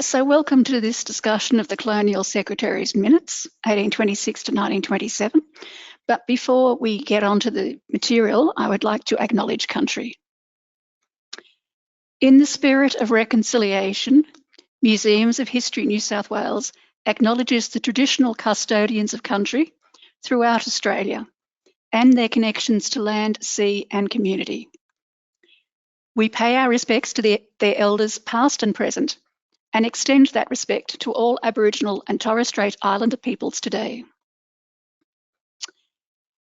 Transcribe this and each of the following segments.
So welcome to this discussion of the Colonial Secretary's minutes, 1826 to 1927. But before we get onto the material, I would like to acknowledge country. In the spirit of reconciliation, Museums of History New South Wales acknowledges the traditional custodians of country throughout Australia and their connections to land, sea and community. We pay our respects to their elders past and present, and extend that respect to all Aboriginal and Torres Strait Islander peoples today.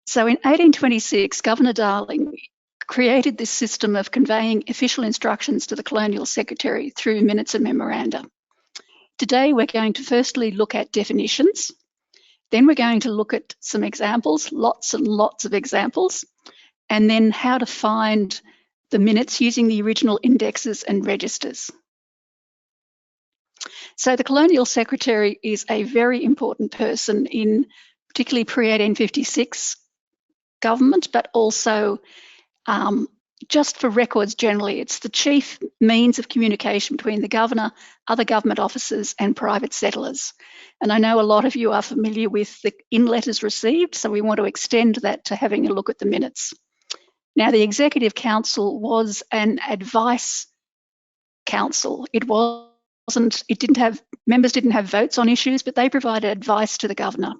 So in 1826, Governor Darling created this system of conveying official instructions to the Colonial Secretary through minutes and memoranda. Today, we're going to firstly look at definitions. Then we're going to look at some examples, lots and lots of examples, and then how to find the minutes using the original indexes and registers. So the Colonial Secretary is a very important person in particularly pre-1856 government, but also just for records generally. It's the chief means of communication between the Governor, other government officers and private settlers. And I know a lot of you are familiar with the in letters received, so we want to extend that to having a look at the minutes. Now, the Executive Council was an advice council. Members didn't have votes on issues, but they provided advice to the Governor.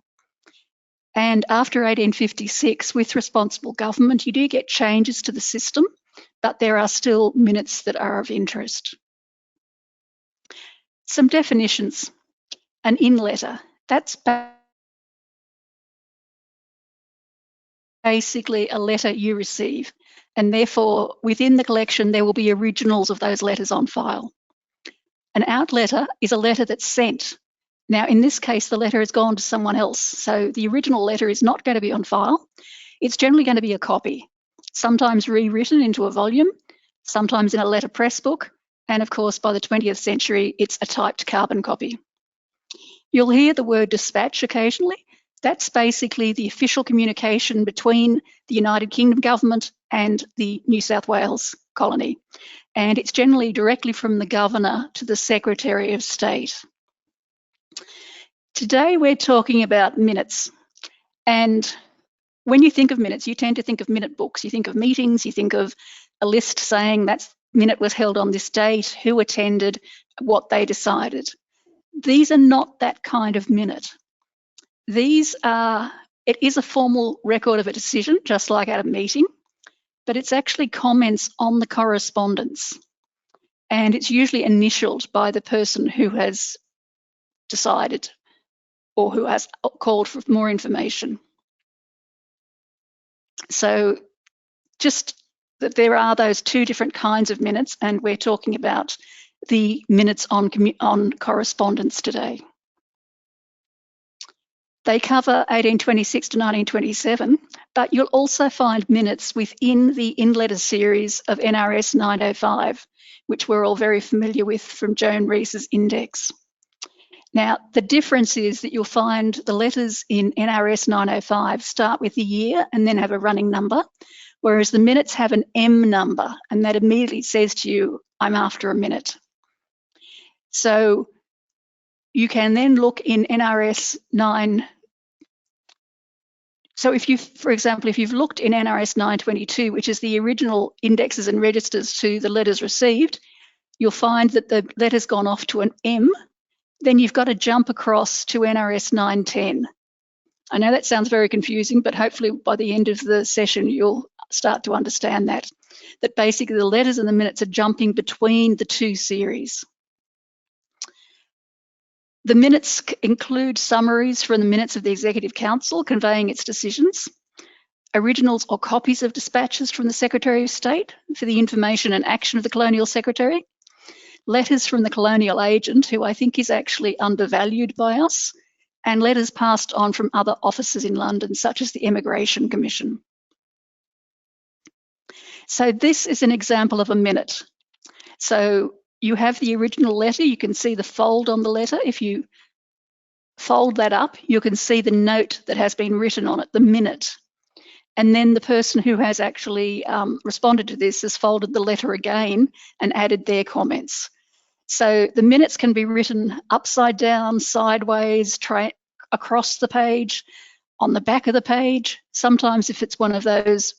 And after 1856, with responsible government, you do get changes to the system, but there are still minutes that are of interest. Some definitions. An in letter, that's basically a letter you receive, and therefore within the collection there will be originals of those letters on file. An out letter is a letter that's sent. Now, in this case, the letter has gone to someone else, so the original letter is not going to be on file. It's generally going to be a copy, sometimes rewritten into a volume, sometimes in a letterpress book, and of course, by the 20th century, it's a typed carbon copy. You'll hear the word dispatch occasionally. That's basically the official communication between the United Kingdom government and the New South Wales colony. And it's generally directly from the Governor to the Secretary of State. Today we're talking about minutes. And when you think of minutes, you tend to think of minute books. You think of meetings, you think of a list saying that minute was held on this date, who attended, what they decided. These are not that kind of minute. It is a formal record of a decision, just like at a meeting, but it's actually comments on the correspondence. And it's usually initialed by the person who has decided or who has called for more information. So just that there are those two different kinds of minutes, and we're talking about the minutes on correspondence today. They cover 1826 to 1927, but you'll also find minutes within the in-letter series of NRS 905, which we're all very familiar with from Joan Rees's index. Now, the difference is that you'll find the letters in NRS 905 start with the year and then have a running number, whereas the minutes have an M number, and that immediately says to you, I'm after a minute. So you can then look in NRS 9. So if you, for example, if you've looked in NRS 922, which is the original indexes and registers to the letters received, you'll find that the letter's gone off to an M. Then you've got to jump across to NRS 910. I know that sounds very confusing, but hopefully by the end of the session, you'll start to understand that basically the letters and the minutes are jumping between the two series. The minutes include summaries from the minutes of the Executive Council conveying its decisions, originals or copies of dispatches from the Secretary of State for the information and action of the Colonial Secretary, letters from the Colonial Agent, who I think is actually undervalued by us, and letters passed on from other offices in London, such as the Immigration Commission. So this is an example of a minute. So you have the original letter, you can see the fold on the letter. If you fold that up, you can see the note that has been written on it, the minute. And then the person who has actually responded to this has folded the letter again and added their comments. So the minutes can be written upside down, sideways, across the page, on the back of the page. Sometimes if it's one of those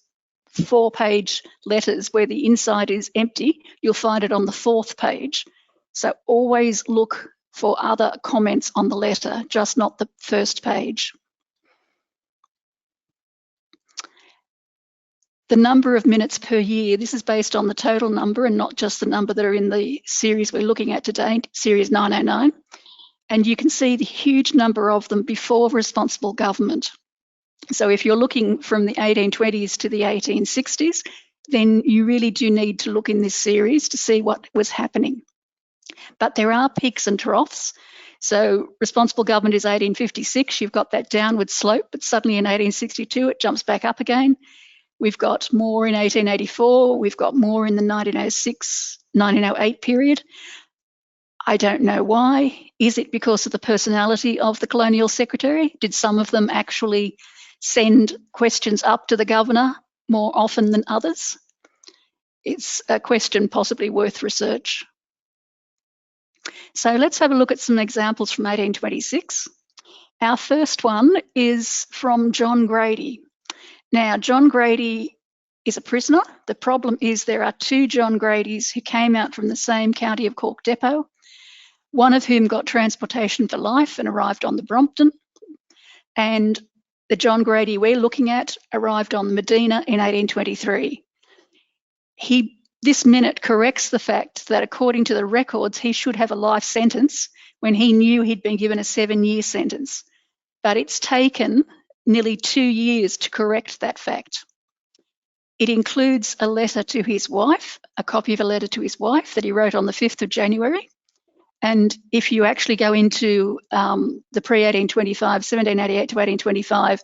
4-page letters where the inside is empty, you'll find it on the 4th page. So always look for other comments on the letter, just not the first page. The number of minutes per year, this is based on the total number and not just the number that are in the series we're looking at today, series 909. And you can see the huge number of them before responsible government. So if you're looking from the 1820s to the 1860s, then you really do need to look in this series to see what was happening. But there are peaks and troughs. So responsible government is 1856, you've got that downward slope, but suddenly in 1862 it jumps back up again. We've got more in 1884, we've got more in the 1906, 1908 period. I don't know why. Is it because of the personality of the Colonial Secretary? Did some of them actually send questions up to the governor more often than others? It's a question possibly worth research. So let's have a look at some examples from 1826. Our first one is from John Grady. Now, John Grady is a prisoner. The problem is there are 2 John Gradys who came out from the same county of Cork Depot, one of whom got transportation for life and arrived on the Brompton, and the John Grady we're looking at arrived on the Medina in 1823. This minute corrects the fact that according to the records, he should have a life sentence when he knew he'd been given a 7-year sentence. But it's taken nearly 2 years to correct that fact. It includes a letter to his wife, a copy of a letter to his wife that he wrote on the 5th of January. And if you actually go into the pre-1825, 1788 to 1825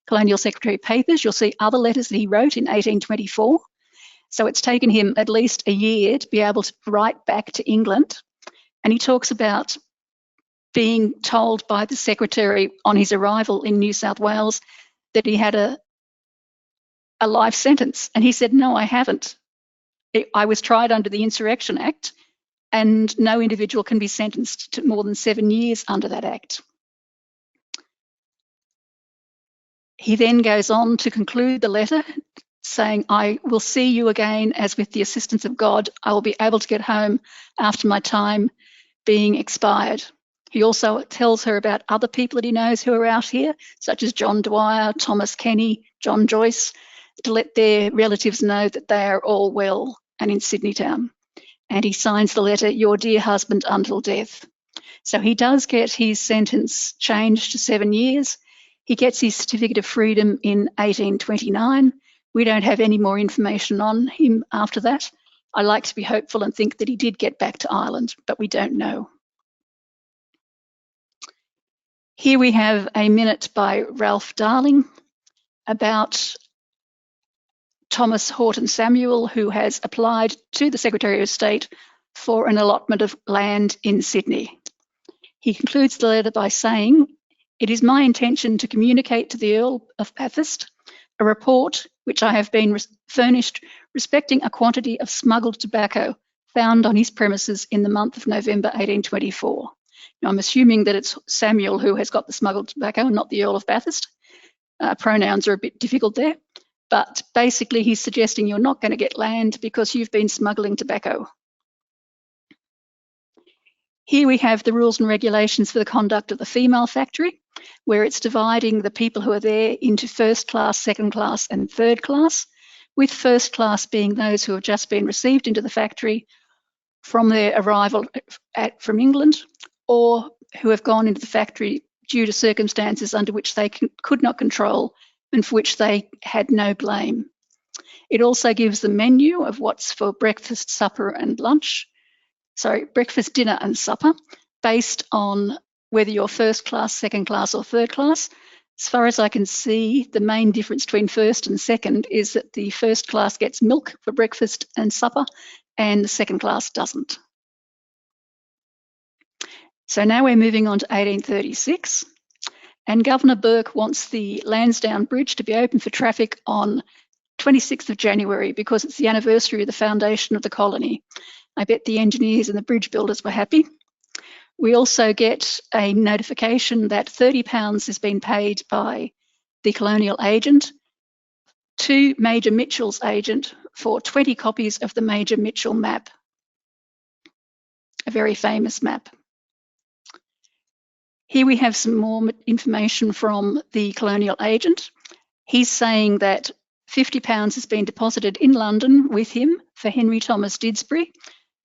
Colonial Secretary papers, you'll see other letters that he wrote in 1824. So it's taken him at least a year to be able to write back to England. And he talks about being told by the Secretary on his arrival in New South Wales that he had a life sentence. And he said, no, I haven't. I was tried under the Insurrection Act, and no individual can be sentenced to more than 7 years under that act. He then goes on to conclude the letter saying, I will see you again, as with the assistance of God, I will be able to get home after my time being expired. He also tells her about other people that he knows who are out here, such as John Dwyer, Thomas Kenny, John Joyce, to let their relatives know that they are all well and in Sydney town. And he signs the letter, your dear husband until death. So he does get his sentence changed to 7 years. He gets his certificate of freedom in 1829. We don't have any more information on him after that. I like to be hopeful and think that he did get back to Ireland, but we don't know. Here we have a minute by Ralph Darling about Thomas Horton Samuel, who has applied to the Secretary of State for an allotment of land in Sydney. He concludes the letter by saying, it is my intention to communicate to the Earl of Bathurst a report which I have been furnished respecting a quantity of smuggled tobacco found on his premises in the month of November 1824. Now, I'm assuming that it's Samuel who has got the smuggled tobacco and not the Earl of Bathurst. Pronouns are a bit difficult there, but basically he's suggesting you're not going to get land because you've been smuggling tobacco. Here we have the rules and regulations for the conduct of the female factory, where it's dividing the people who are there into first class, second class, and third class, with first class being those who have just been received into the factory from their arrival from England, or who have gone into the factory due to circumstances under which they could not control and for which they had no blame. It also gives the menu of what's for breakfast, supper, and lunch. Sorry, breakfast, dinner, and supper, based on whether you're first class, second class, or third class. As far as I can see, the main difference between first and second is that the first class gets milk for breakfast and supper, and the second class doesn't. So now we're moving on to 1836, and Governor Burke wants the Lansdowne Bridge to be open for traffic on 26th of January because it's the anniversary of the foundation of the colony. I bet the engineers and the bridge builders were happy. We also get a notification that £30 has been paid by the colonial agent to Major Mitchell's agent for 20 copies of the Major Mitchell map, a very famous map. Here we have some more information from the colonial agent. He's saying that £50 has been deposited in London with him for Henry Thomas Didsbury,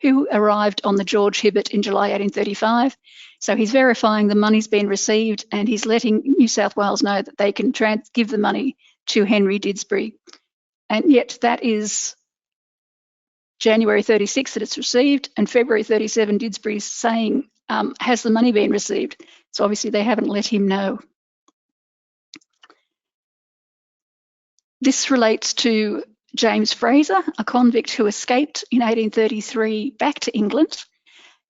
who arrived on the George Hibbert in July 1835. So he's verifying the money's been received, and he's letting New South Wales know that they can give the money to Henry Didsbury. And yet that is January 36 that it's received, and February 37 Didsbury's saying, has the money been received? So obviously they haven't let him know. This relates to James Fraser, a convict who escaped in 1833 back to England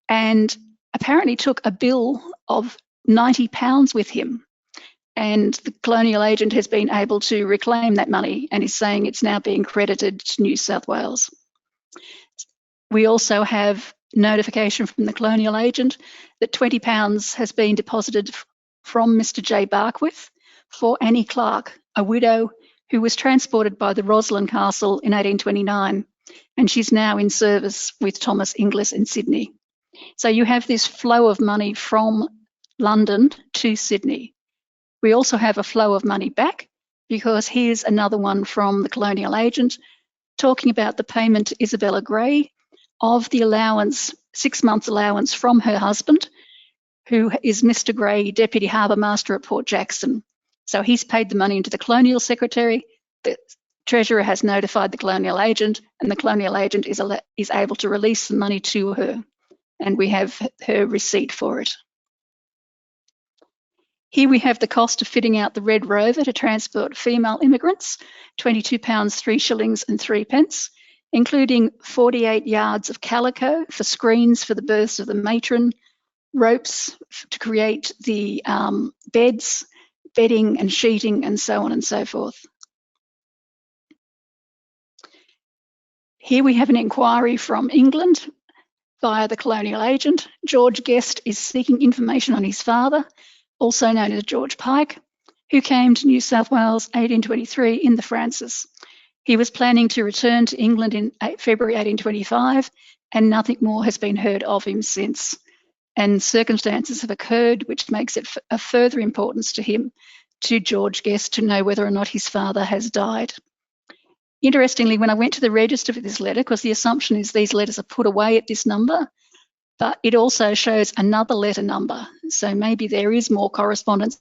and apparently took a bill of £90 with him. And the colonial agent has been able to reclaim that money and is saying it's now being credited to New South Wales. We also have notification from the colonial agent that £20 has been deposited from Mr. J. Barkwith for Annie Clark, a widow who was transported by the Roslyn Castle in 1829, and she's now in service with Thomas Inglis in Sydney. So you have this flow of money from London to Sydney. We also have a flow of money back, because here's another one from the colonial agent talking about the payment to Isabella Gray of the allowance, 6 months allowance from her husband, who is Mr. Gray, Deputy Harbour Master at Port Jackson. So he's paid the money into the Colonial Secretary, the Treasurer has notified the Colonial Agent, and the Colonial Agent is able to release the money to her, and we have her receipt for it. Here we have the cost of fitting out the Red Rover to transport female immigrants, £22, 3 shillings and 3 pence, including 48 yards of calico for screens for the berths of the matron, ropes to create the beds, bedding and sheeting, and so on and so forth. Here we have an inquiry from England via the colonial agent. George Guest is seeking information on his father, also known as George Pike, who came to New South Wales 1823 in the Francis. He was planning to return to England in February 1825, and nothing more has been heard of him since. And circumstances have occurred which makes it of further importance to him, to George Guest, to know whether or not his father has died. Interestingly, when I went to the register for this letter, because the assumption is these letters are put away at this number, but it also shows another letter number. So maybe there is more correspondence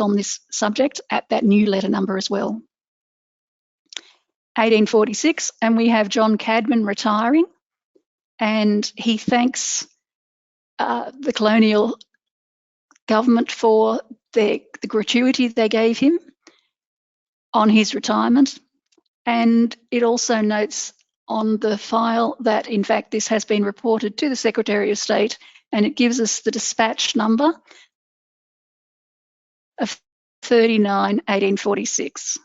on this subject at that new letter number as well. 1846, and we have John Cadman retiring, and he thanks the colonial government for the gratuity they gave him on his retirement. And it also notes on the file that, in fact, this has been reported to the Secretary of State, and it gives us the dispatch number of 39/1846.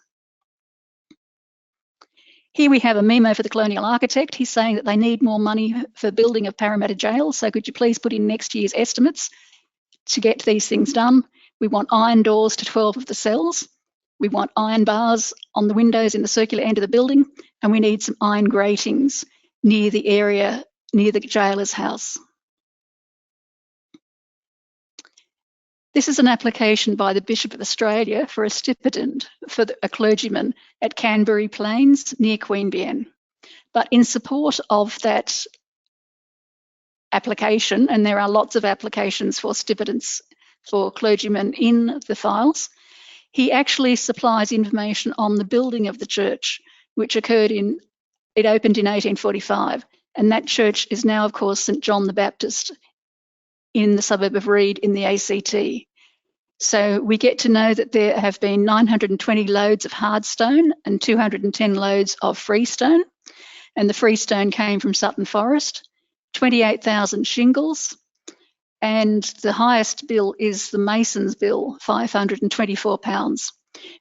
Here we have a memo for the colonial architect. He's saying that they need more money for building of Parramatta Jail, so could you please put in next year's estimates to get these things done. We want iron doors to 12 of the cells. We want iron bars on the windows in the circular end of the building, and we need some iron gratings near the area, near the jailer's house. This is an application by the Bishop of Australia for a stipend for a clergyman at Canberry Plains near Queanbeyan. But in support of that application, and there are lots of applications for stipends for clergymen in the files, he actually supplies information on the building of the church, which it opened in 1845. And that church is now, of course, St. John the Baptist in the suburb of Reid in the ACT. So we get to know that there have been 920 loads of hard stone and 210 loads of freestone. And the freestone came from Sutton Forest, 28,000 shingles. And the highest bill is the mason's bill, £524.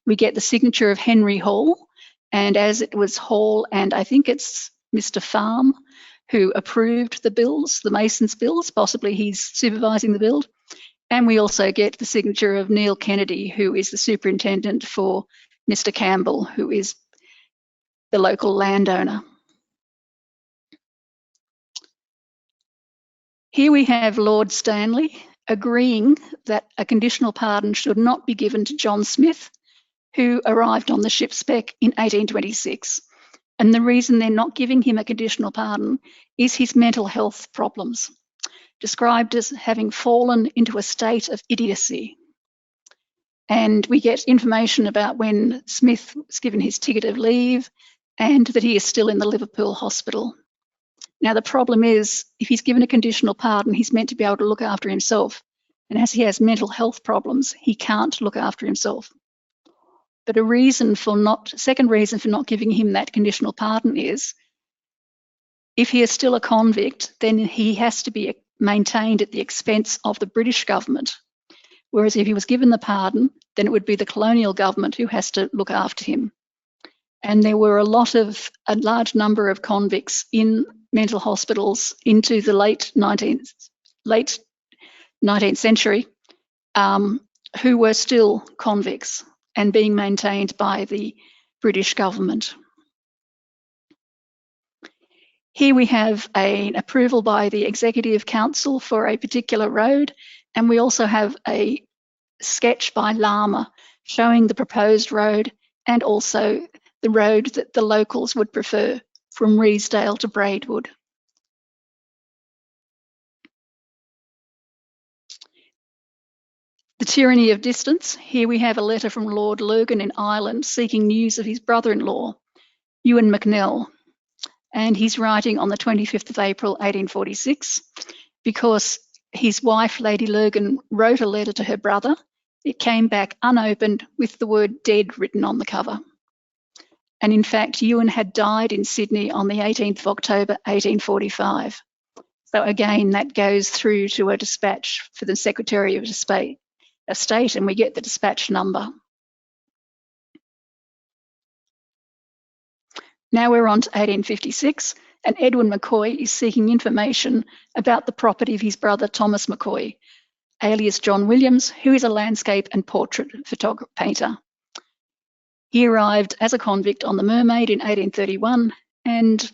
We get the signature of Henry Hall, and as it was Hall, and I think it's Mr. Farm, who approved the bills, the Masons' bills, possibly he's supervising the build. And we also get the signature of Neil Kennedy, who is the superintendent for Mr. Campbell, who is the local landowner. Here we have Lord Stanley agreeing that a conditional pardon should not be given to John Smith, who arrived on the ship Spec in 1826. And the reason they're not giving him a conditional pardon is his mental health problems, described as having fallen into a state of idiocy. And we get information about when Smith was given his ticket of leave and that he is still in the Liverpool hospital. Now, the problem is, if he's given a conditional pardon, he's meant to be able to look after himself. And as he has mental health problems, he can't look after himself. But second reason for not giving him that conditional pardon is, if he is still a convict, then he has to be maintained at the expense of the British government. Whereas if he was given the pardon, then it would be the colonial government who has to look after him. And there were a large number of convicts in mental hospitals into the late 19th century who were still convicts and being maintained by the British government. Here we have an approval by the Executive Council for a particular road, and we also have a sketch by Lama showing the proposed road and also the road that the locals would prefer from Reesdale to Braidwood. The tyranny of distance. Here we have a letter from Lord Lurgan in Ireland seeking news of his brother-in-law, Ewan McNell. And he's writing on the 25th of April, 1846, because his wife, Lady Lurgan, wrote a letter to her brother. It came back unopened with the word dead written on the cover. And in fact, Ewan had died in Sydney on the 18th of October, 1845. So again, that goes through to a dispatch for the Secretary of State, and we get the dispatch number. Now we're on to 1856, and Edwin McCoy is seeking information about the property of his brother Thomas McCoy, alias John Williams, who is a landscape and portrait painter. He arrived as a convict on the Mermaid in 1831, and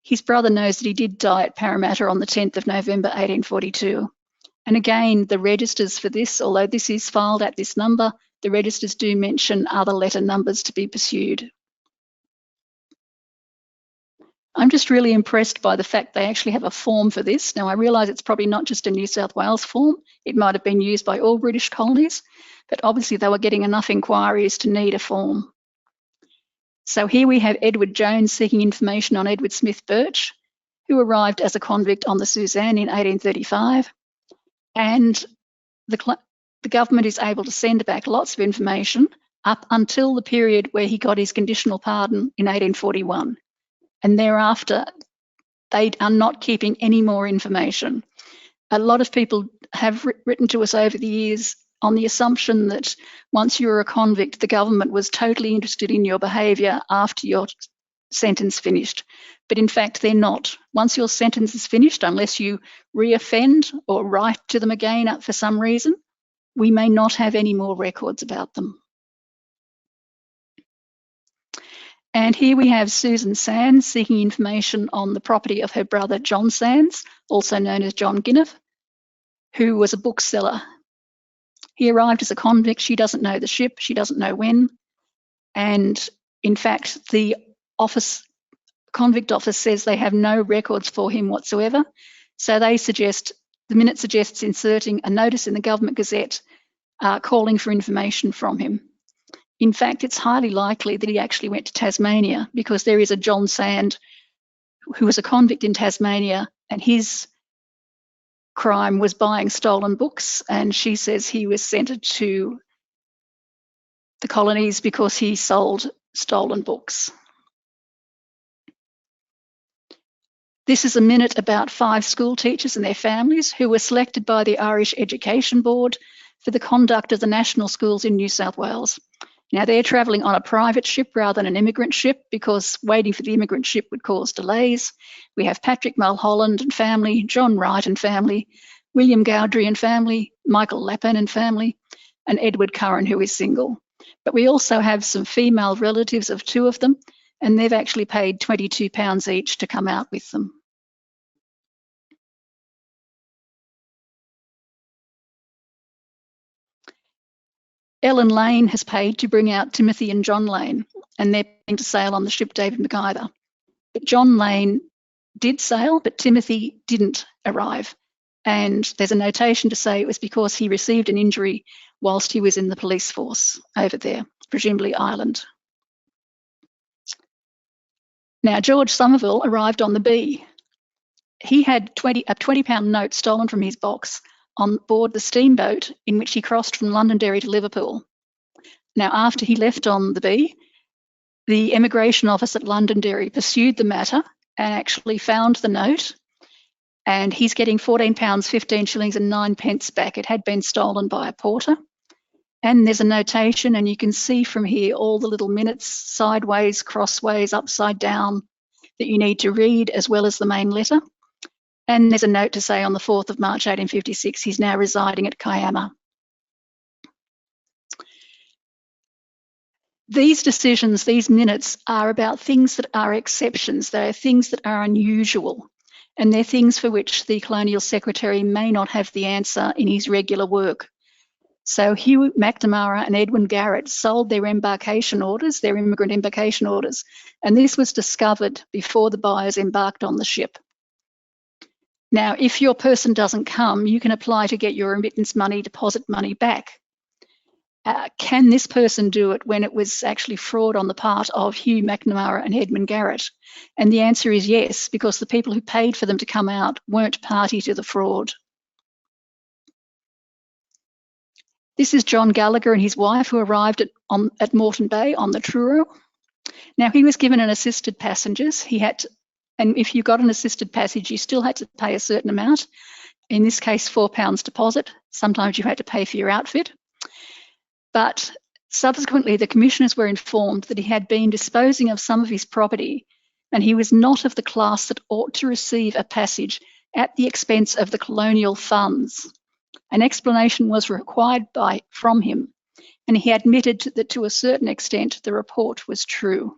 his brother knows that he did die at Parramatta on the 10th of November 1842. And again, the registers for this, although this is filed at this number, the registers do mention other letter numbers to be pursued. I'm just really impressed by the fact they actually have a form for this. Now, I realise it's probably not just a New South Wales form. It might have been used by all British colonies, but obviously they were getting enough inquiries to need a form. So here we have Edward Jones seeking information on Edward Smith Birch, who arrived as a convict on the Suzanne in 1835. And the government is able to send back lots of information up until the period where he got his conditional pardon in 1841. And thereafter, they are not keeping any more information. A lot of people have written to us over the years on the assumption that once you were a convict, the government was totally interested in your behaviour after your sentence finished. But in fact, they're not. Once your sentence is finished, unless you reoffend or write to them again for some reason, we may not have any more records about them. And here we have Susan Sands seeking information on the property of her brother John Sands, also known as John Ginniff, who was a bookseller. He arrived as a convict. She doesn't know the ship. She doesn't know when. And in fact, the convict office says they have no records for him whatsoever. So they suggest, the minute suggests inserting a notice in the Government Gazette calling for information from him. In fact, it's highly likely that he actually went to Tasmania, because there is a John Sand who was a convict in Tasmania, and his crime was buying stolen books, and she says he was sent to the colonies because he sold stolen books. This is a minute about 5 school teachers and their families who were selected by the Irish Education Board for the conduct of the national schools in New South Wales. Now, they're travelling on a private ship rather than an immigrant ship because waiting for the immigrant ship would cause delays. We have Patrick Mulholland and family, John Wright and family, William Gowdry and family, Michael Lappan and family, and Edward Curran, who is single. But we also have some female relatives of two of them, and they've actually paid £22 each to come out with them. Ellen Lane has paid to bring out Timothy and John Lane, and they're planning to sail on the ship David MacIver. But John Lane did sail, but Timothy didn't arrive. And there's a notation to say it was because he received an injury whilst he was in the police force over there, presumably Ireland. Now, George Somerville arrived on the Bee. He had a £20 note stolen from his box on board the steamboat in which he crossed from Londonderry to Liverpool. Now, after he left on the Bee, the immigration office at Londonderry pursued the matter and actually found the note, and he's getting £14, 15 shillings and 9 pence back. It had been stolen by a porter. And there's a notation, and you can see from here all the little minutes, sideways, crossways, upside down, that you need to read, as well as the main letter. And there's a note to say on the 4th of March 1856, he's now residing at Kiama. These decisions, these minutes, are about things that are exceptions. They are things that are unusual, and they're things for which the Colonial Secretary may not have the answer in his regular work. So Hugh McNamara and Edwin Garrett sold their embarkation orders, their immigrant embarkation orders, and this was discovered before the buyers embarked on the ship. Now, if your person doesn't come, you can apply to get your remittance money, deposit money back. Can this person do it when it was actually fraud on the part of Hugh McNamara and Edmund Garrett? And the answer is yes, because the people who paid for them to come out weren't party to the fraud. This is John Gallagher and his wife, who arrived at Moreton Bay on the Truro. Now, he was given an assisted passengers. And if you got an assisted passage, you still had to pay a certain amount. In this case, £4 deposit. Sometimes you had to pay for your outfit. But subsequently, the commissioners were informed that he had been disposing of some of his property, and he was not of the class that ought to receive a passage at the expense of the colonial funds. An explanation was required from him, and he admitted that to a certain extent the report was true.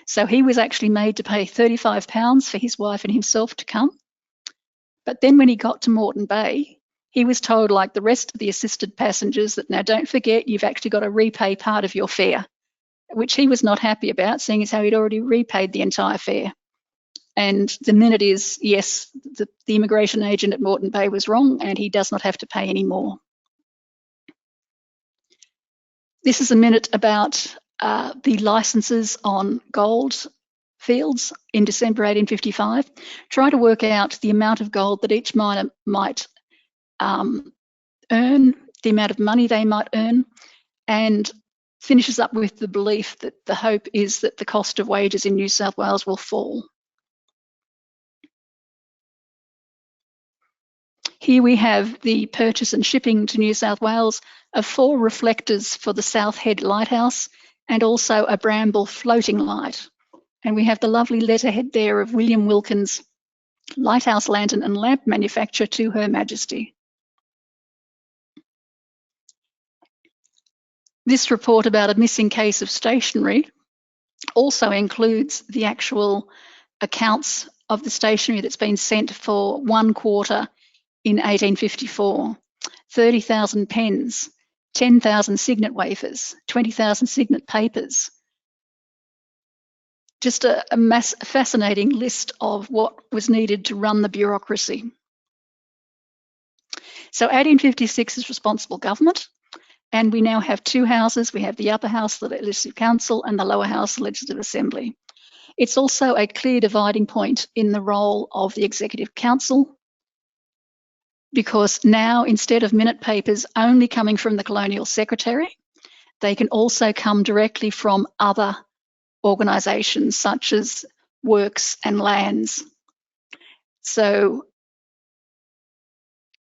So he was actually made to pay £35 for his wife and himself to come. But then when he got to Moreton Bay, he was told, like the rest of the assisted passengers, that now don't forget you've actually got to repay part of your fare, which he was not happy about, seeing as how he'd already repaid the entire fare. And the minute is, yes, the immigration agent at Moreton Bay was wrong and he does not have to pay any more. This is a minute about the licenses on gold fields in December 1855. Try to work out the amount of gold that each miner might earn, the amount of money they might earn, and finishes up with the belief that the hope is that the cost of wages in New South Wales will fall. Here we have the purchase and shipping to New South Wales of 4 reflectors for the South Head Lighthouse and also a Bramble floating light. And we have the lovely letterhead there of William Wilkins, Lighthouse Lantern and Lamp Manufacturer to Her Majesty. This report about a missing case of stationery also includes the actual accounts of the stationery that's been sent for 1 quarter in 1854. 30,000 pens, 10,000 signet wafers, 20,000 signet papers. Just a fascinating list of what was needed to run the bureaucracy. So 1856 is responsible government, and we now have 2 houses. We have the upper house, the Legislative Council, and the lower house, the Legislative Assembly. It's also a clear dividing point in the role of the Executive Council, because now, instead of minute papers only coming from the Colonial Secretary, they can also come directly from other organisations such as Works and Lands. So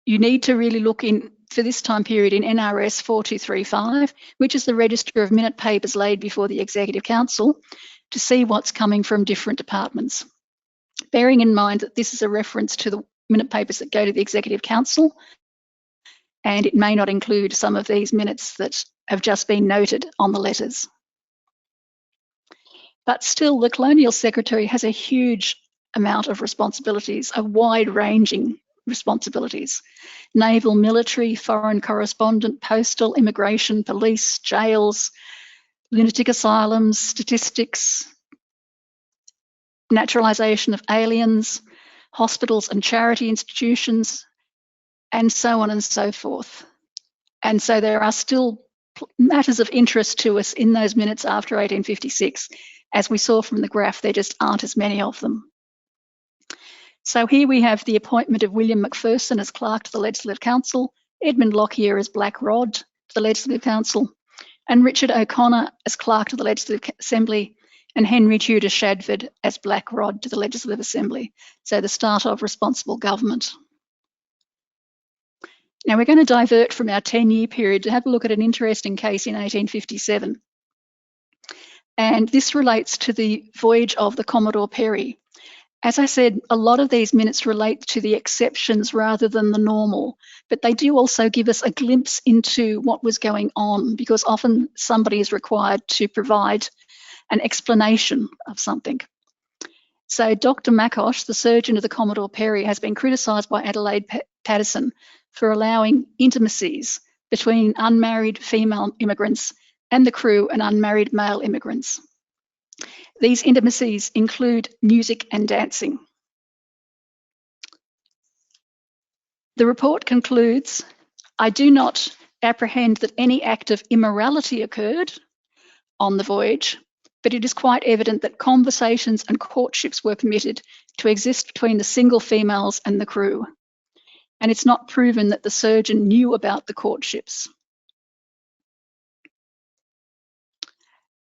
you need to really look in for this time period in NRS 4235, which is the register of minute papers laid before the Executive Council, to see what's coming from different departments. Bearing in mind that this is a reference to the minute papers that go to the Executive Council, and it may not include some of these minutes that have just been noted on the letters. But still, the Colonial Secretary has a huge amount of responsibilities, a wide-ranging responsibilities: naval, military, foreign correspondent, postal, immigration, police, jails, lunatic asylums, statistics, naturalisation of aliens, hospitals and charity institutions, and so on and so forth. And so there are still matters of interest to us in those minutes after 1856. As we saw from the graph, there just aren't as many of them. So here we have the appointment of William Macpherson as Clerk to the Legislative Council, Edmund Lockyer as Black Rod to the Legislative Council, and Richard O'Connor as Clerk to the Legislative Assembly, and Henry Tudor Shadford as Black Rod to the Legislative Assembly. So the start of responsible government. Now we're going to divert from our 10-year period to have a look at an interesting case in 1857. And this relates to the voyage of the Commodore Perry. As I said, a lot of these minutes relate to the exceptions rather than the normal, but they do also give us a glimpse into what was going on, because often somebody is required to provide an explanation of something. So Dr. Macosh, the surgeon of the Commodore Perry, has been criticised by Adelaide Patterson for allowing intimacies between unmarried female immigrants and the crew and unmarried male immigrants. These intimacies include music and dancing. The report concludes, "I do not apprehend that any act of immorality occurred on the voyage, but it is quite evident that conversations and courtships were permitted to exist between the single females and the crew. And it's not proven that the surgeon knew about the courtships."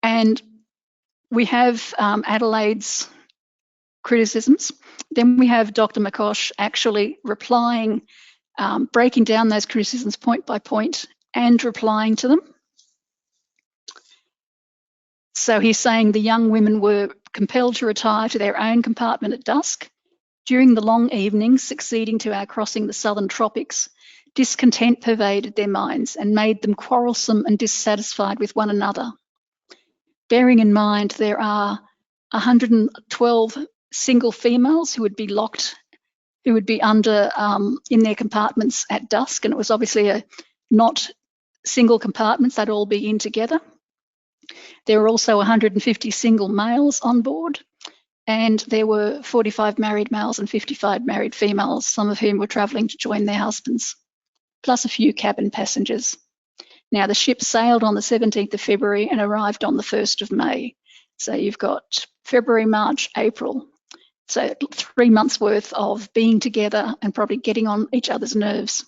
And we have Adelaide's criticisms. Then we have Dr. Macosh actually replying, breaking down those criticisms point by point and replying to them. So he's saying the young women were compelled to retire to their own compartment at dusk. During the long evenings succeeding to our crossing the southern tropics, discontent pervaded their minds and made them quarrelsome and dissatisfied with one another. Bearing in mind there are 112 single females who would be locked, who would be under in their compartments at dusk, and it was obviously not single compartments, they'd all be in together. There were also 150 single males on board, and there were 45 married males and 55 married females, some of whom were travelling to join their husbands, plus a few cabin passengers. Now, the ship sailed on the 17th of February and arrived on the 1st of May. So you've got February, March, April. So 3 months worth of being together and probably getting on each other's nerves.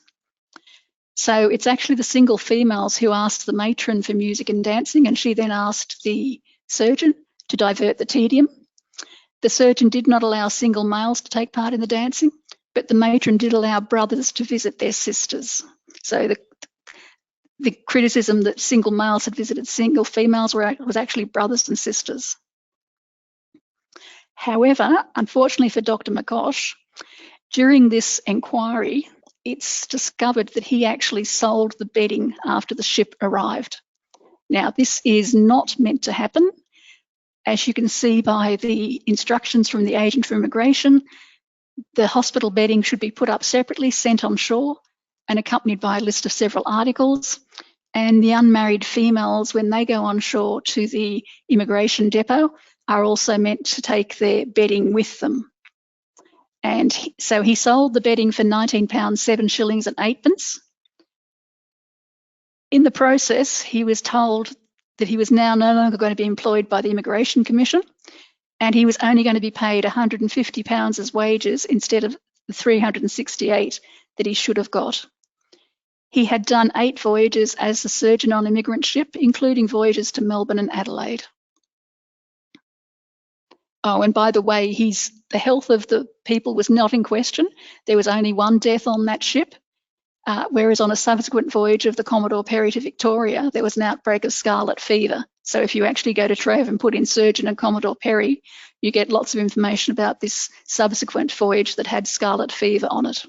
So it's actually the single females who asked the matron for music and dancing, and she then asked the surgeon to divert the tedium. The surgeon did not allow single males to take part in the dancing, but the matron did allow brothers to visit their sisters. So the criticism that single males had visited single females was actually brothers and sisters. However, unfortunately for Dr. Macosh, during this inquiry, it's discovered that he actually sold the bedding after the ship arrived. Now, this is not meant to happen. As you can see by the instructions from the agent for immigration, the hospital bedding should be put up separately, sent on shore, and accompanied by a list of several articles. And the unmarried females, when they go on shore to the immigration depot, are also meant to take their bedding with them. And so he sold the bedding for £19, 7 shillings and 8pence. In the process, he was told that he was now no longer going to be employed by the Immigration Commission, and he was only going to be paid £150 as wages instead of the $368 that he should have got. He had done 8 voyages as a surgeon on immigrant ship, including voyages to Melbourne and Adelaide. Oh, and by the way, the health of the people was not in question. There was only one death on that ship, whereas on a subsequent voyage of the Commodore Perry to Victoria, there was an outbreak of scarlet fever. So if you actually go to Trove and put in Surgeon and Commodore Perry, you get lots of information about this subsequent voyage that had scarlet fever on it.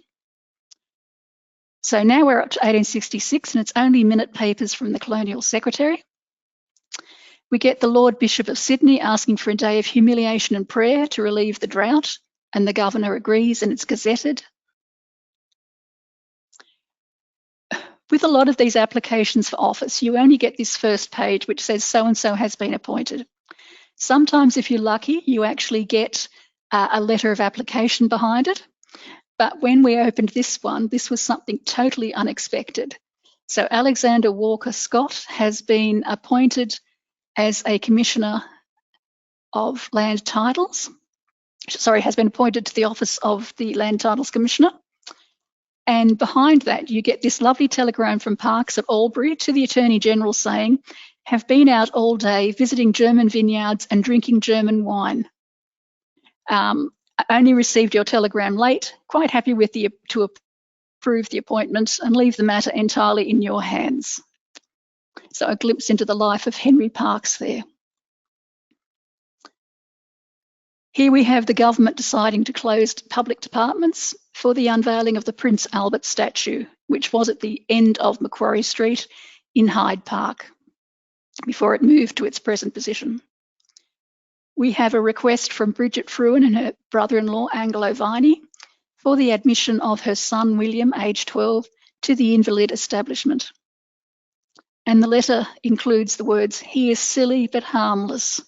So now we're up to 1866, and it's only minute papers from the Colonial Secretary. We get the Lord Bishop of Sydney asking for a day of humiliation and prayer to relieve the drought, and the Governor agrees, and it's gazetted. With a lot of these applications for office, you only get this first page which says so-and-so has been appointed. Sometimes, if you're lucky, you actually get a letter of application behind it. But when we opened this one, this was something totally unexpected. So Alexander Walker Scott has been appointed as a Commissioner of Land Titles. Sorry, has been appointed to the office of the Land Titles Commissioner. And behind that, you get this lovely telegram from Parkes at Albury to the Attorney General saying, have been out all day visiting German vineyards and drinking German wine. I only received your telegram late, quite happy with to approve the appointment and leave the matter entirely in your hands. So a glimpse into the life of Henry Parkes there. Here we have the government deciding to close public departments for the unveiling of the Prince Albert statue, which was at the end of Macquarie Street in Hyde Park, before it moved to its present position. We have a request from Bridget Fruin and her brother-in-law Angelo Viney for the admission of her son William, aged 12, to the invalid establishment. And the letter includes the words, "He is silly but harmless,"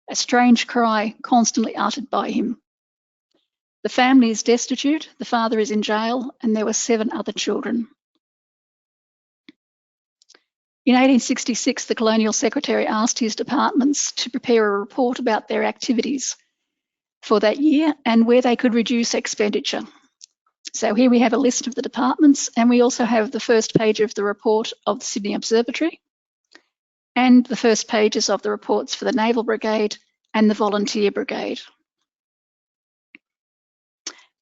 a strange cry constantly uttered by him. The family is destitute, the father is in jail, and there were 7 other children. In 1866, the Colonial Secretary asked his departments to prepare a report about their activities for that year and where they could reduce expenditure. So here we have a list of the departments, and we also have the first page of the report of the Sydney Observatory and the first pages of the reports for the Naval Brigade and the Volunteer Brigade.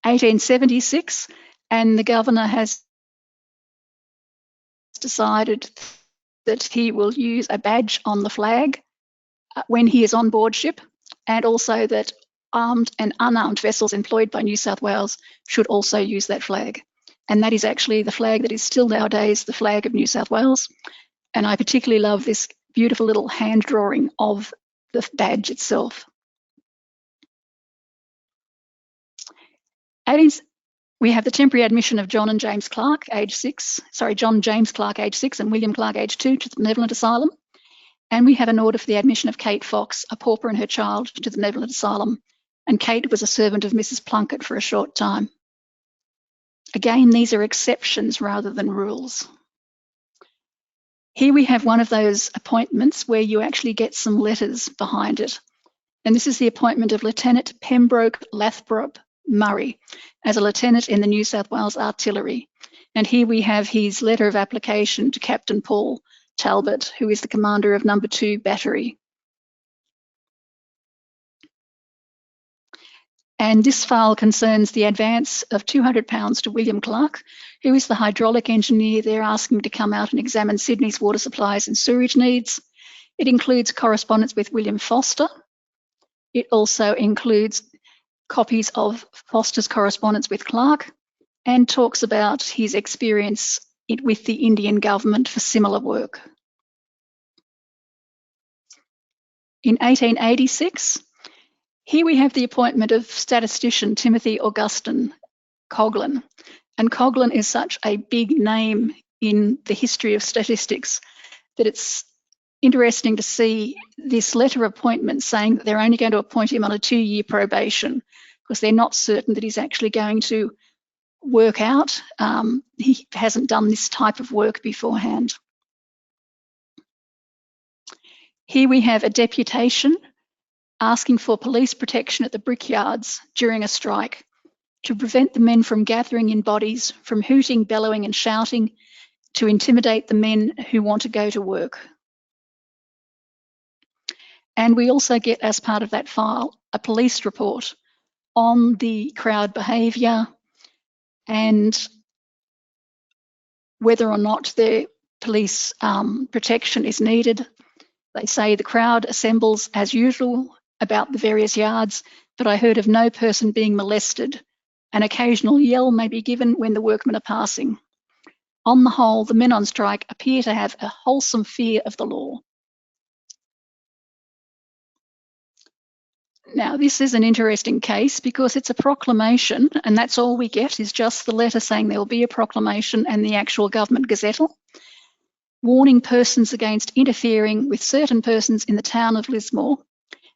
1876, and the Governor has decided that he will use a badge on the flag when he is on board ship, and also that armed and unarmed vessels employed by New South Wales should also use that flag. And that is actually the flag that is still nowadays the flag of New South Wales. And I particularly love this beautiful little hand drawing of the badge itself. We have the temporary admission of John James Clark, age 6, and William Clark, age 2, to the Benevolent Asylum. And we have an order for the admission of Kate Fox, a pauper and her child, to the Benevolent Asylum. And Kate was a servant of Mrs. Plunkett for a short time. Again, these are exceptions rather than rules. Here we have one of those appointments where you actually get some letters behind it. And this is the appointment of Lieutenant Pembroke Lathbrop Murray as a lieutenant in the New South Wales Artillery. And here we have his letter of application to Captain Paul Talbot, who is the commander of No. 2 Battery. And this file concerns the advance of £200 to William Clark, who is the hydraulic engineer they're asking to come out and examine Sydney's water supplies and sewerage needs. It includes correspondence with William Foster. It also includes copies of Foster's correspondence with Clark and talks about his experience with the Indian government for similar work. In 1886, here we have the appointment of statistician Timothy Augustine Coghlan. And Coghlan is such a big name in the history of statistics that it's interesting to see this letter of appointment saying that they're only going to appoint him on a 2-year probation because they're not certain that he's actually going to work out. He hasn't done this type of work beforehand. Here we have a deputation asking for police protection at the brickyards during a strike to prevent the men from gathering in bodies, from hooting, bellowing and shouting, to intimidate the men who want to go to work. And we also get, as part of that file, a police report on the crowd behaviour and whether or not their police protection is needed. They say the crowd assembles as usual about the various yards, but I heard of no person being molested. An occasional yell may be given when the workmen are passing. On the whole, the men on strike appear to have a wholesome fear of the law. Now, this is an interesting case because it's a proclamation, and that's all we get is just the letter saying there will be a proclamation and the actual government gazettal, warning persons against interfering with certain persons in the town of Lismore,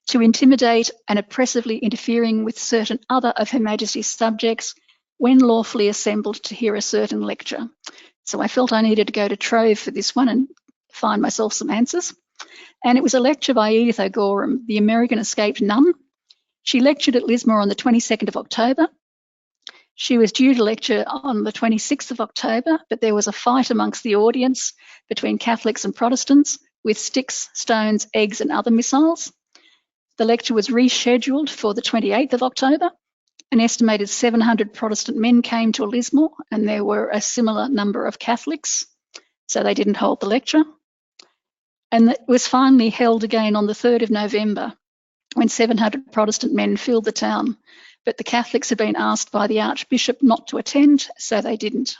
to intimidate and oppressively interfering with certain other of Her Majesty's subjects when lawfully assembled to hear a certain lecture. So I felt I needed to go to Trove for this one and find myself some answers. And it was a lecture by Edith O'Gorham, the American escaped nun. She lectured at Lismore on the 22nd of October. She was due to lecture on the 26th of October, but there was a fight amongst the audience between Catholics and Protestants with sticks, stones, eggs and other missiles. The lecture was rescheduled for the 28th of October. An estimated 700 Protestant men came to Lismore, and there were a similar number of Catholics, so they didn't hold the lecture. And it was finally held again on the 3rd of November, when 700 Protestant men filled the town, but the Catholics had been asked by the Archbishop not to attend, so they didn't.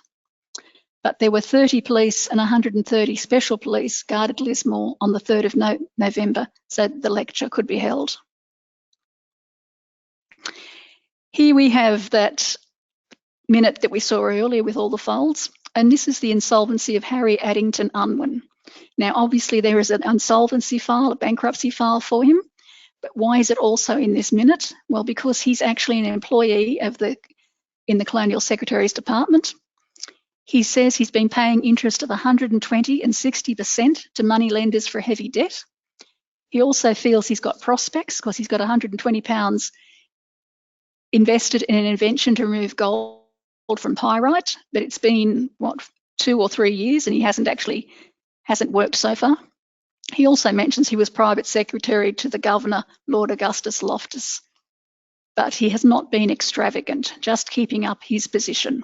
But there were 30 police and 130 special police guarded Lismore on the 3rd of November, so the lecture could be held. Here we have that minute that we saw earlier with all the folds, and this is the insolvency of Harry Addington Unwin. Now, obviously there is an insolvency file, a bankruptcy file for him, but why is it also in this minute? Well, because he's actually an employee of in the Colonial Secretary's department. He says he's been paying interest of 120 and 60% to money lenders for heavy debt. He also feels he's got prospects because he's got £120 invested in an invention to remove gold from pyrite, but it's been, 2 or 3 years and he hasn't worked so far. He also mentions he was private secretary to the Governor, Lord Augustus Loftus, but he has not been extravagant, just keeping up his position.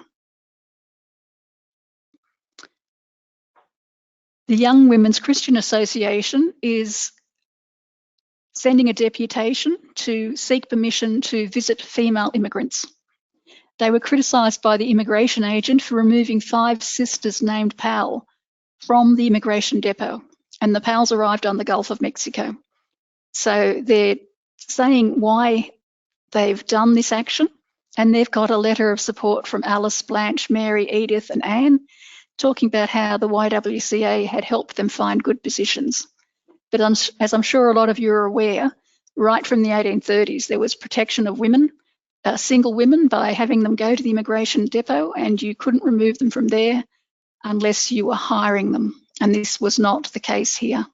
The Young Women's Christian Association is sending a deputation to seek permission to visit female immigrants. They were criticised by the immigration agent for removing 5 sisters named Powell from the immigration depot, and the Powells arrived on the Gulf of Mexico. So they're saying why they've done this action, and they've got a letter of support from Alice, Blanche, Mary, Edith and Anne, talking about how the YWCA had helped them find good positions. But as I'm sure a lot of you are aware, right from the 1830s, there was protection of women, single women, by having them go to the immigration depot, and you couldn't remove them from there unless you were hiring them. And this was not the case here.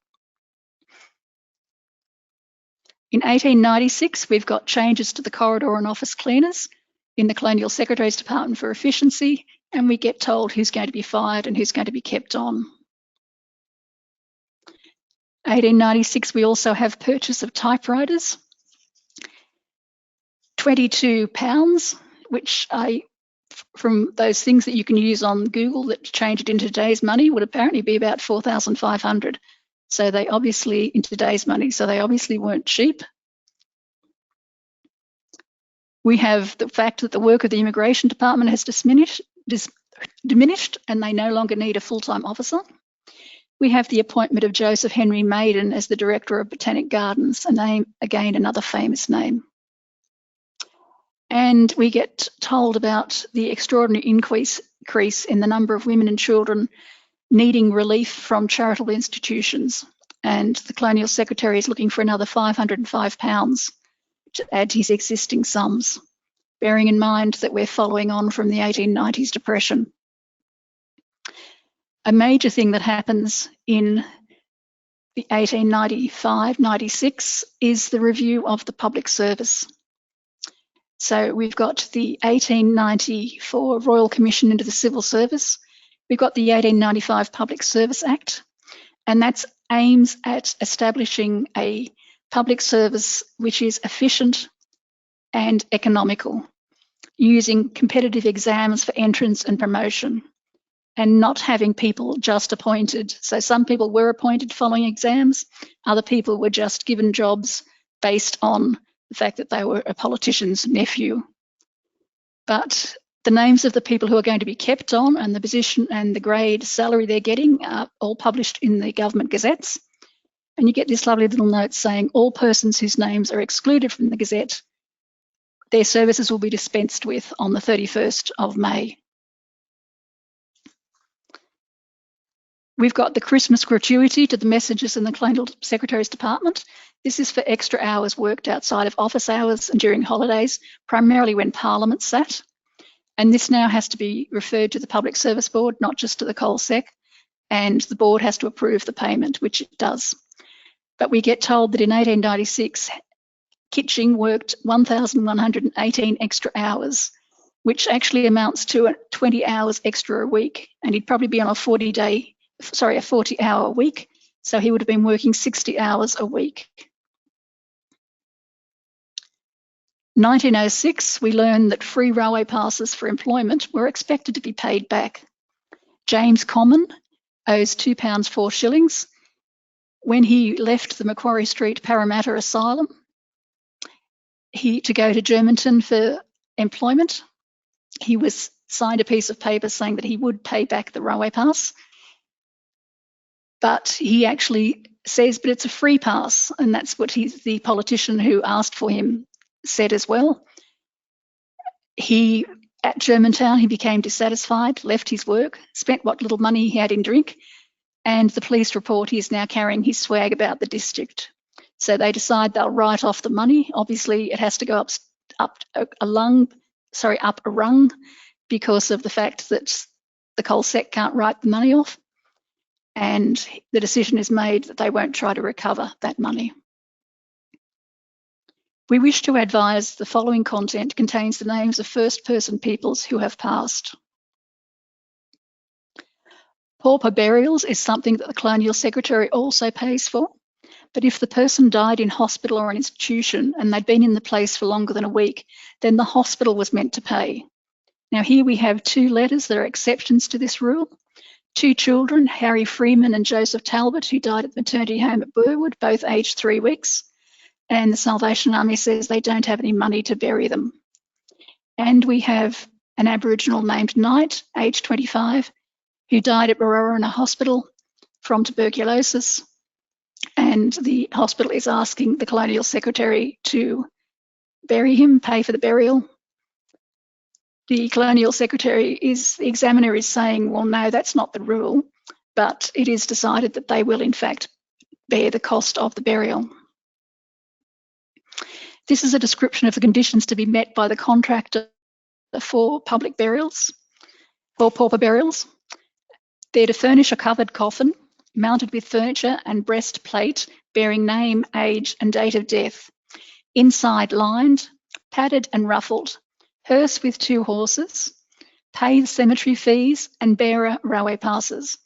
In 1896, we've got changes to the corridor and office cleaners in the Colonial Secretary's Department for Efficiency, and we get told who's going to be fired and who's going to be kept on. 1896, we also have purchase of typewriters, £22, which from those things that you can use on Google that change it into today's money would apparently be about 4,500. So they obviously, in today's money, so they obviously weren't cheap. We have the fact that the work of the Immigration Department has diminished and they no longer need a full-time officer. We have the appointment of Joseph Henry Maiden as the Director of Botanic Gardens, a name, again, another famous name. And we get told about the extraordinary increase in the number of women and children needing relief from charitable institutions. And the Colonial Secretary is looking for another £505 to add to his existing sums, bearing in mind that we're following on from the 1890s depression. A major thing that happens in the 1895-96 is the review of the public service. So we've got the 1894 Royal Commission into the Civil Service. We've got the 1895 Public Service Act, and that aims at establishing a public service which is efficient and economical, using competitive exams for entrance and promotion. and not having people just appointed. So some people were appointed following exams, other people were just given jobs based on the fact that they were a politician's nephew. But the names of the people who are going to be kept on and the position and the grade salary they're getting are all published in the government gazettes. And you get this lovely little note saying all persons whose names are excluded from the gazette, their services will be dispensed with on the 31st of May. We've got the Christmas gratuity to the messengers in the Colonial Secretary's Department. This is for extra hours worked outside of office hours and during holidays, primarily when Parliament sat. And this now has to be referred to the Public Service Board, not just to the ColSec, and the board has to approve the payment, which it does. But we get told that in 1896, Kitching worked 1,118 extra hours, which actually amounts to 20 hours extra a week, and he'd probably be on a 40-hour week, so he would have been working 60 hours a week. 1906, we learned that free railway passes for employment were expected to be paid back. James Common owes £2 4s. When he left the Macquarie Street Parramatta Asylum to go to Germantown for employment, he was signed a piece of paper saying that he would pay back the railway pass. But he actually says, but it's a free pass, and that's what the politician who asked for him said as well. At Germantown, he became dissatisfied, left his work, spent what little money he had in drink, and the police report he is now carrying his swag about the district. So they decide they'll write off the money. Obviously, it has to go up a rung because of the fact that the ColSec can't write the money off. And the decision is made that they won't try to recover that money. We wish to advise the following content contains the names of first-person peoples who have passed. Pauper burials is something that the Colonial Secretary also pays for, but if the person died in hospital or an institution and they'd been in the place for longer than a week, then the hospital was meant to pay. Now here we have two letters that are exceptions to this rule. Two children, Harry Freeman and Joseph Talbot, who died at the maternity home at Burwood, both aged 3 weeks. And the Salvation Army says they don't have any money to bury them. And we have an Aboriginal named Knight, aged 25, who died at Barora Hospital from tuberculosis. And the hospital is asking the Colonial Secretary to bury him, pay for the burial. The Colonial Secretary the examiner is saying, well, no, that's not the rule, but it is decided that they will in fact bear the cost of the burial. This is a description of the conditions to be met by the contractor for public burials, or pauper burials. They're to furnish a covered coffin mounted with furniture and breastplate bearing name, age and date of death, inside lined, padded and ruffled, hearse with 2 horses, pay the cemetery fees and bearer railway passes.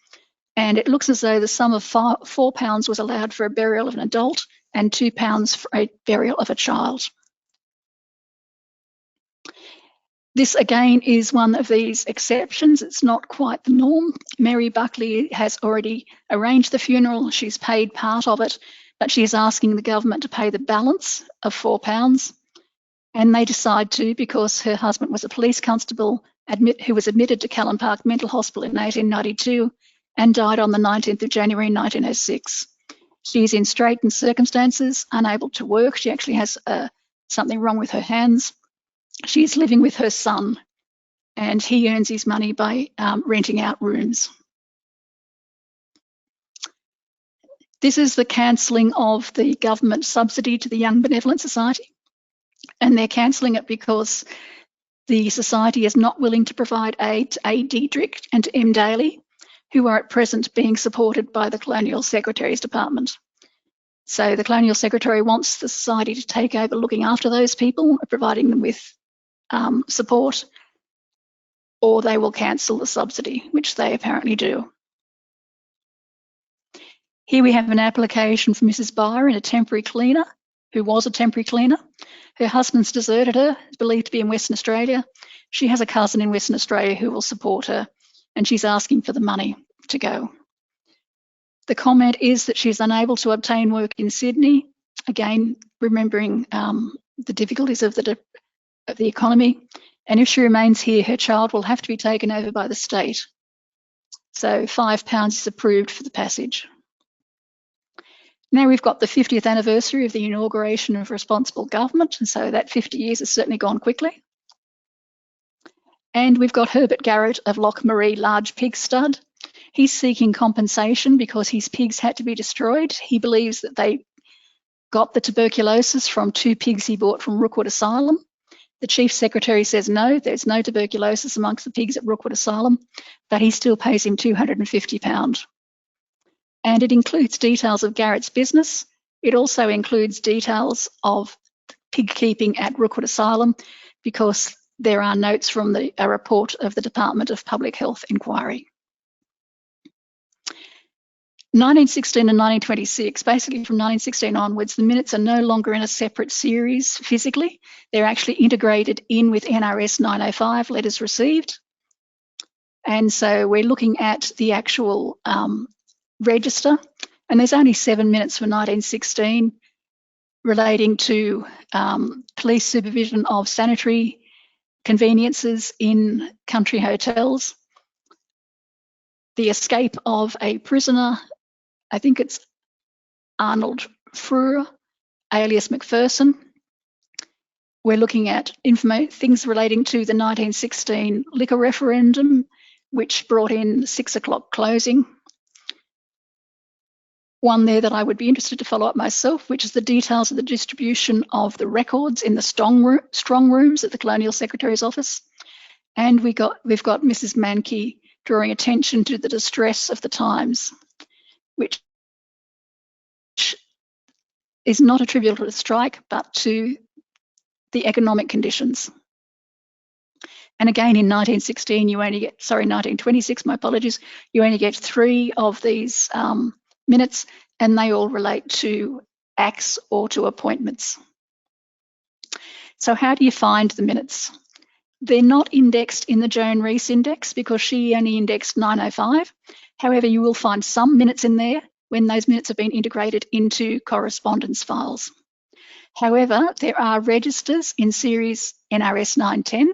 And it looks as though the sum of £4 was allowed for a burial of an adult and £2 for a burial of a child. This again is one of these exceptions. It's not quite the norm. Mary Buckley has already arranged the funeral. She's paid part of it, but she is asking the government to pay the balance of £4. And they decide to because her husband was a police constable who was admitted to Callan Park Mental Hospital in 1892 and died on the 19th of January 1906. She's in straitened circumstances, unable to work. She actually has something wrong with her hands. She's living with her son and he earns his money by renting out rooms. This is the cancelling of the government subsidy to the Young Benevolent Society. And they're cancelling it because the society is not willing to provide aid to A. Diedrich and to M. Daly, who are at present being supported by the Colonial Secretary's Department. So the Colonial Secretary wants the society to take over looking after those people, providing them with support, or they will cancel the subsidy, which they apparently do. Here we have an application for Mrs. Byron, a temporary cleaner, who was a temporary cleaner. Her husband's deserted her, is believed to be in Western Australia. She has a cousin in Western Australia who will support her. and she's asking for the money to go. The comment is that she's unable to obtain work in Sydney, again, remembering the difficulties of the economy, and if she remains here, her child will have to be taken over by the state. So £5 is approved for the passage. Now we've got the 50th anniversary of the inauguration of responsible government, and so that 50 years has certainly gone quickly. And we've got Herbert Garrett of Lochmaree Large Pig Stud. He's seeking compensation because his pigs had to be destroyed. He believes that they got the tuberculosis from 2 pigs he bought from Rookwood Asylum. The Chief Secretary says no, there's no tuberculosis amongst the pigs at Rookwood Asylum, but he still pays him £250. And it includes details of Garrett's business. It also includes details of pig keeping at Rookwood Asylum, because there are notes from a report of the Department of Public Health inquiry. 1916 and 1926, basically from 1916 onwards, the minutes are no longer in a separate series physically. They're actually integrated in with NRS 905, letters received. And so we're looking at the actual register, and there's only 7 minutes for 1916 relating to police supervision of sanitary conveniences in country hotels, the escape of a prisoner, I think it's Arnold Frewer, alias McPherson. We're looking at things relating to the 1916 liquor referendum, which brought in 6 o'clock closing. One there that I would be interested to follow up myself, which is the details of the distribution of the records in the strong rooms at the Colonial Secretary's office. And we've got Mrs. Mankey drawing attention to the distress of the times, which is not attributable to the strike, but to the economic conditions. And again, in 1916, 1926, my apologies, you only get 3 of these minutes, and they all relate to acts or to appointments. So how do you find the minutes? They're not indexed in the Joan Rees index because she only indexed 905. However, you will find some minutes in there when those minutes have been integrated into correspondence files. However, there are registers in series NRS 910,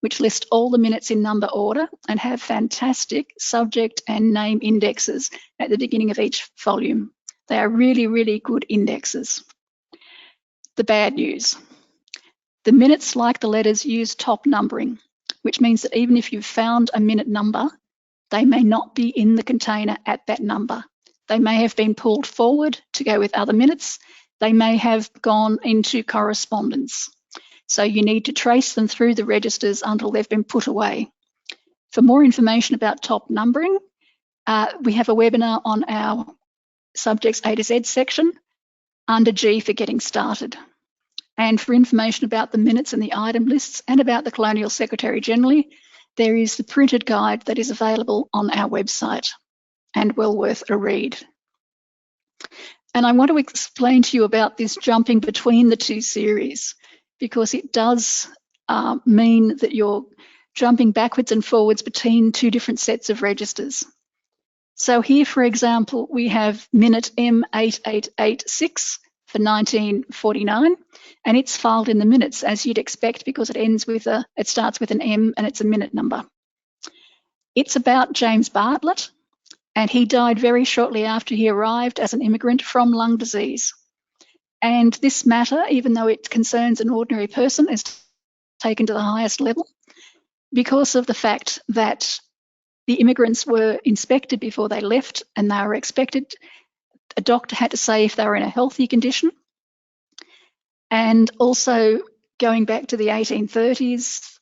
which list all the minutes in number order and have fantastic subject and name indexes at the beginning of each volume. They are really, really good indexes. The bad news. The minutes, like the letters, use top numbering, which means that even if you've found a minute number, they may not be in the container at that number. They may have been pulled forward to go with other minutes. They may have gone into correspondence. So you need to trace them through the registers until they've been put away. For more information about top numbering, we have a webinar on our Subjects A to Z section under G for getting started. And for information about the minutes and the item lists and about the Colonial Secretary generally, there is the printed guide that is available on our website and well worth a read. And I want to explain to you about this jumping between the 2 series, because it does mean that you're jumping backwards and forwards between 2 different sets of registers. So here, for example, we have minute M8886 for 1949, and it's filed in the minutes as you'd expect because it starts with an M and it's a minute number. It's about James Bartlett, and he died very shortly after he arrived as an immigrant from lung disease. And this matter, even though it concerns an ordinary person, is taken to the highest level because of the fact that the immigrants were inspected before they left, and they were expected, a doctor had to say if they were in a healthy condition. And also going back to the 1830s,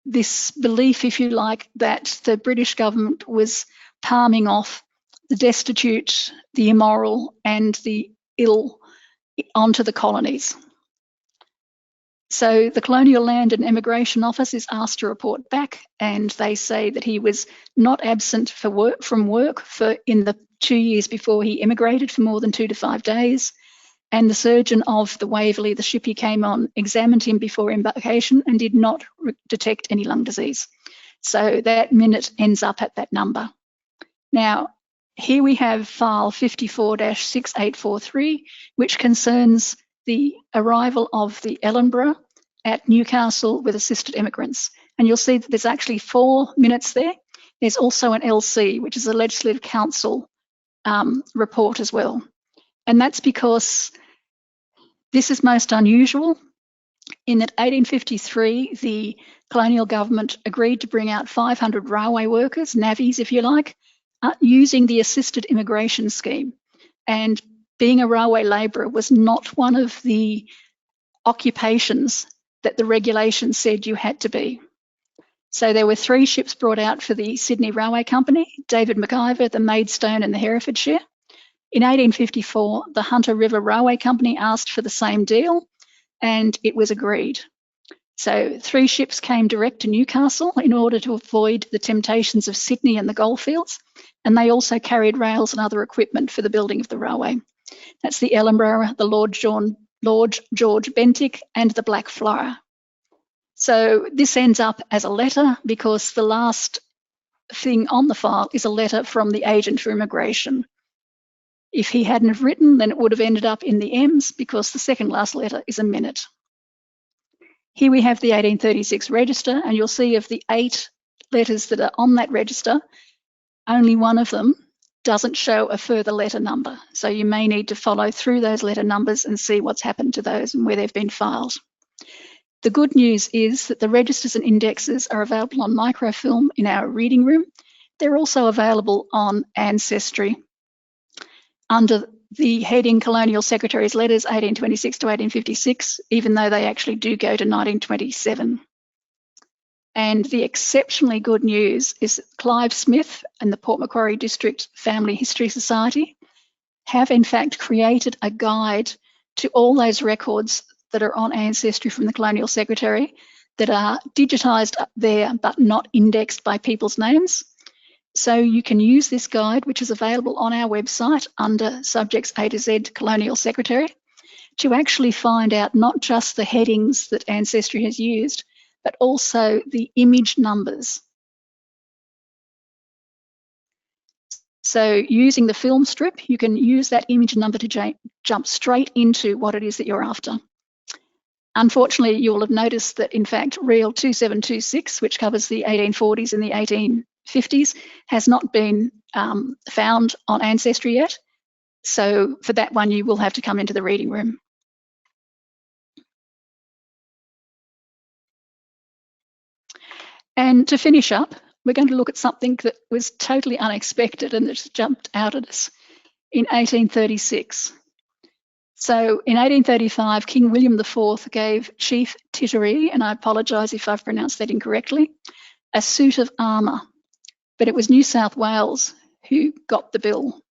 this belief, if you like, that the British government was palming off the destitute, the immoral and the ill onto the colonies. So the Colonial Land and Immigration Office is asked to report back, and they say that he was not absent from work in the 2 years before he immigrated for more than 2 to 5 days. And the surgeon of the Waverley, the ship he came on, examined him before embarkation and did not detect any lung disease. So that minute ends up at that number. Now, here we have file 54-6843, which concerns the arrival of the Ellenborough at Newcastle with assisted immigrants. And you'll see that there's actually 4 minutes there. There's also an LC, which is a Legislative Council report as well. And that's because this is most unusual in that 1853, the colonial government agreed to bring out 500 railway workers, navvies if you like, using the assisted immigration scheme. And being a railway labourer was not one of the occupations that the regulations said you had to be. So there were 3 ships brought out for the Sydney Railway Company, David McIver, the Maidstone and the Herefordshire. In 1854, the Hunter River Railway Company asked for the same deal and it was agreed. So 3 ships came direct to Newcastle in order to avoid the temptations of Sydney and the goldfields, and they also carried rails and other equipment for the building of the railway. That's the Ellenborough, the Lord George Bentinck and the Black Flyer. So this ends up as a letter because the last thing on the file is a letter from the agent for immigration. If he hadn't have written, then it would have ended up in the M's because the second last letter is a minute. Here we have the 1836 register, and you'll see of the 8 letters that are on that register, only one of them doesn't show a further letter number. So you may need to follow through those letter numbers and see what's happened to those and where they've been filed. The good news is that the registers and indexes are available on microfilm in our reading room. They're also available on Ancestry under the heading Colonial Secretary's Letters 1826 to 1856, even though they actually do go to 1927. And the exceptionally good news is that Clive Smith and the Port Macquarie District Family History Society have in fact created a guide to all those records that are on Ancestry from the Colonial Secretary that are digitised up there but not indexed by people's names. So you can use this guide, which is available on our website under Subjects A to Z Colonial Secretary, to actually find out not just the headings that Ancestry has used, but also the image numbers. So using the film strip, you can use that image number to jump straight into what it is that you're after. Unfortunately, you'll have noticed that, in fact, Reel 2726, which covers the 1840s and the 1850s, has not been found on Ancestry yet. So for that one, you will have to come into the reading room. And to finish up, we're going to look at something that was totally unexpected and that jumped out at us in 1836. So in 1835, King William IV gave Chief Tittery, and I apologise if I've pronounced that incorrectly, a suit of armour, but it was New South Wales who got the bill.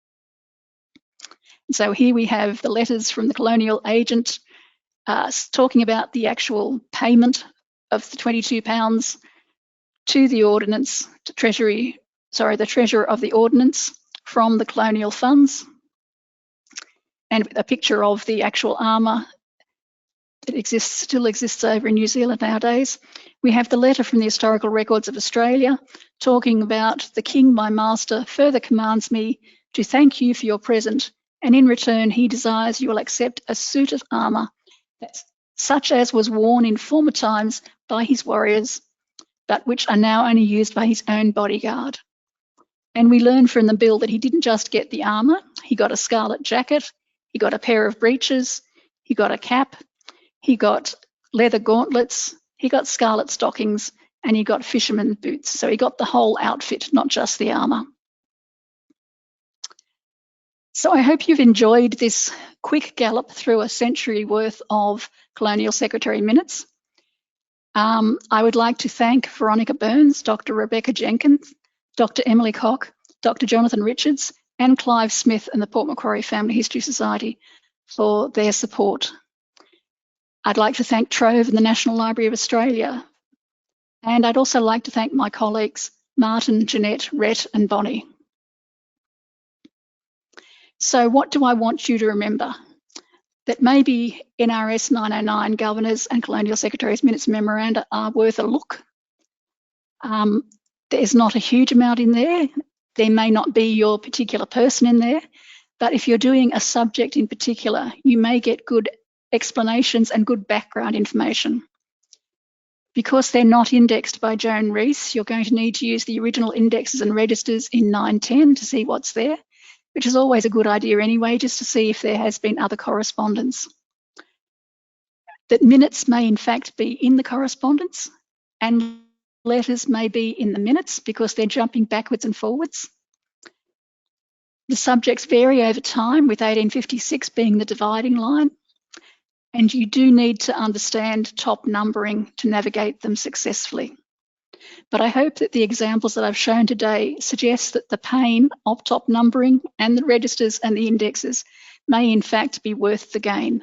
So here we have the letters from the colonial agent talking about the actual payment of the £22 to the Ordnance, to Treasury, sorry, the Treasurer of the Ordnance from the colonial funds, and a picture of the actual armour that still exists over in New Zealand nowadays. We have the letter from the Historical Records of Australia talking about the King, my master, further commands me to thank you for your present, and in return he desires you will accept a suit of armour such as was worn in former times by his warriors, but which are now only used by his own bodyguard. And we learn from the bill that he didn't just get the armour, he got a scarlet jacket, he got a pair of breeches, he got a cap, he got leather gauntlets, he got scarlet stockings, and he got fisherman boots. So he got the whole outfit, not just the armour. So I hope you've enjoyed this quick gallop through a century worth of Colonial Secretary minutes. I would like to thank Veronica Burns, Dr. Rebecca Jenkins, Dr. Emily Koch, Dr. Jonathan Richards, and Clive Smith and the Port Macquarie Family History Society for their support. I'd like to thank Trove and the National Library of Australia. And I'd also like to thank my colleagues, Martin, Jeanette, Rhett, and Bonnie. So what do I want you to remember? That maybe NRS 909 Governors and Colonial Secretaries Minutes Memoranda are worth a look. There's not a huge amount in there. There may not be your particular person in there, but if you're doing a subject in particular, you may get good explanations and good background information. Because they're not indexed by Joan Rees, you're going to need to use the original indexes and registers in 910 to see what's there, which is always a good idea anyway, just to see if there has been other correspondence. That minutes may in fact be in the correspondence, and letters may be in the minutes because they're jumping backwards and forwards. The subjects vary over time, with 1856 being the dividing line, and you do need to understand top numbering to navigate them successfully. But I hope that the examples that I've shown today suggest that the pain of top numbering and the registers and the indexes may in fact be worth the gain.